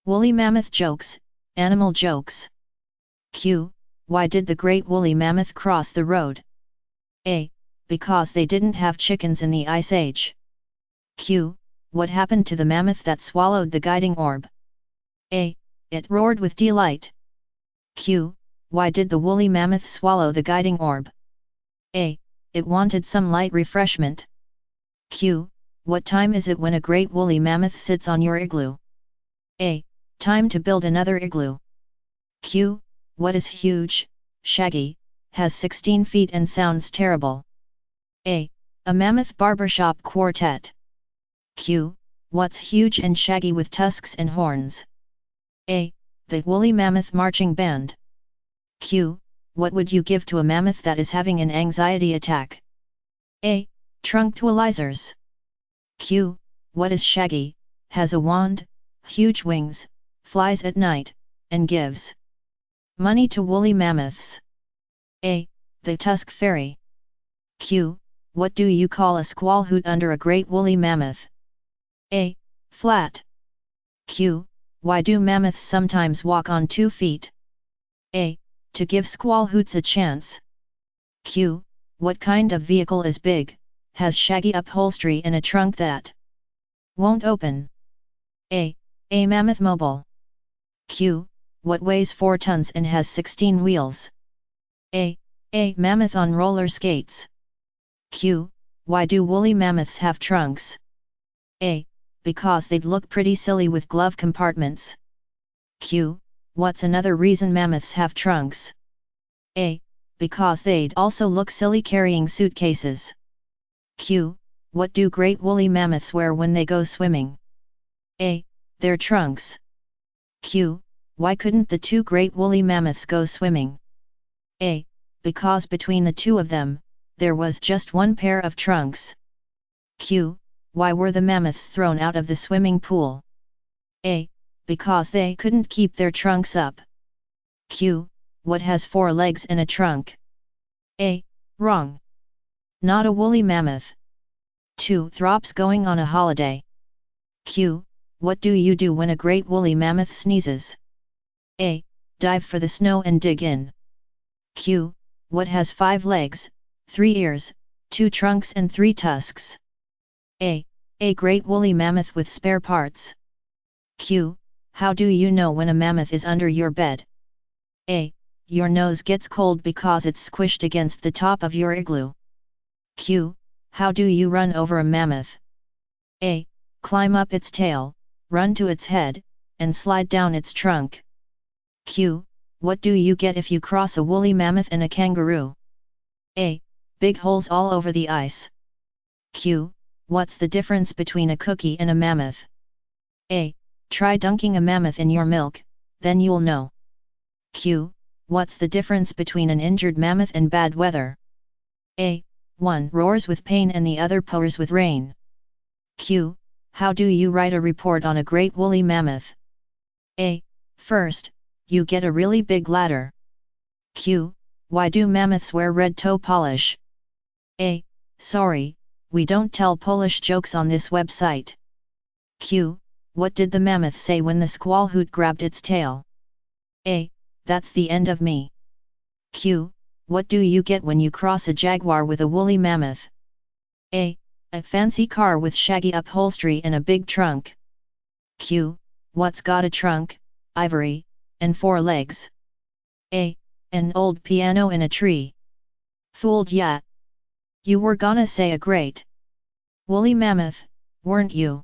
Woolly mammoth jokes, animal jokes. Q. Why did the great woolly mammoth cross the road? A. Because they didn't have chickens in the Ice Age. Q. What happened to the mammoth that swallowed the guiding orb? A. It roared with delight. Q. Why did the woolly mammoth swallow the guiding orb? A. It wanted some light refreshment. Q. What time is it when a great woolly mammoth sits on your igloo? A. Time to build another igloo. Q. What is huge, shaggy, has 16 feet and sounds terrible? A. A mammoth barbershop quartet. Q. What's huge and shaggy with tusks and horns? A. The woolly mammoth marching band. Q. What would you give to a mammoth that is having an anxiety attack? A. Tranquilizers. Q. What is shaggy, has a wand, huge wings, flies at night, and gives money to woolly mammoths? A. The Tusk Fairy. Q. What do you call a squall hoot under a great woolly mammoth? A. Flat. Q. Why do mammoths sometimes walk on 2 feet? A. To give squall hoots a chance. Q. What kind of vehicle is big, has shaggy upholstery and a trunk that won't open? A. A mammoth mobile. Q. What weighs 4 tons and has 16 wheels? A. A mammoth on roller skates. Q. Why do woolly mammoths have trunks? A. Because they'd look pretty silly with glove compartments. Q. What's another reason mammoths have trunks? A. Because they'd also look silly carrying suitcases. Q. What do great woolly mammoths wear when they go swimming? A. Their trunks. Q. Why couldn't the 2 great woolly mammoths go swimming? A. Because between the 2 of them, there was just 1 pair of trunks. Q. Why were the mammoths thrown out of the swimming pool? A. Because they couldn't keep their trunks up. Q. What has 4 legs and a trunk? A. Wrong. Not a woolly mammoth. 2 Throps going on a holiday. Q. What do you do when a great woolly mammoth sneezes? A. Dive for the snow and dig in. Q. What has 5 legs, 3 ears, 2 trunks and 3 tusks? A. A great woolly mammoth with spare parts. Q. How do you know when a mammoth is under your bed? A. Your nose gets cold because it's squished against the top of your igloo. Q. How do you run over a mammoth? A. Climb up its tail, run to its head, and slide down its trunk. Q. What do you get if you cross a woolly mammoth and a kangaroo? A. Big holes all over the ice. Q. What's the difference between a cookie and a mammoth? A. Try dunking a mammoth in your milk, then you'll know. Q. What's the difference between an injured mammoth and bad weather? A. One roars with pain and the other pours with rain. Q. How do you write a report on a great woolly mammoth? A. First, you get a really big ladder. Q. Why do mammoths wear red toe polish? A. Sorry, we don't tell Polish jokes on this website. Q. What did the mammoth say when the squall hoot grabbed its tail? A. That's the end of me. Q. What do you get when you cross a jaguar with a woolly mammoth? A. A fancy car with shaggy upholstery and a big trunk. Q. What's got a trunk, ivory, and 4 legs? A. An old piano in a tree. Fooled ya? You were gonna say a great woolly mammoth, weren't you?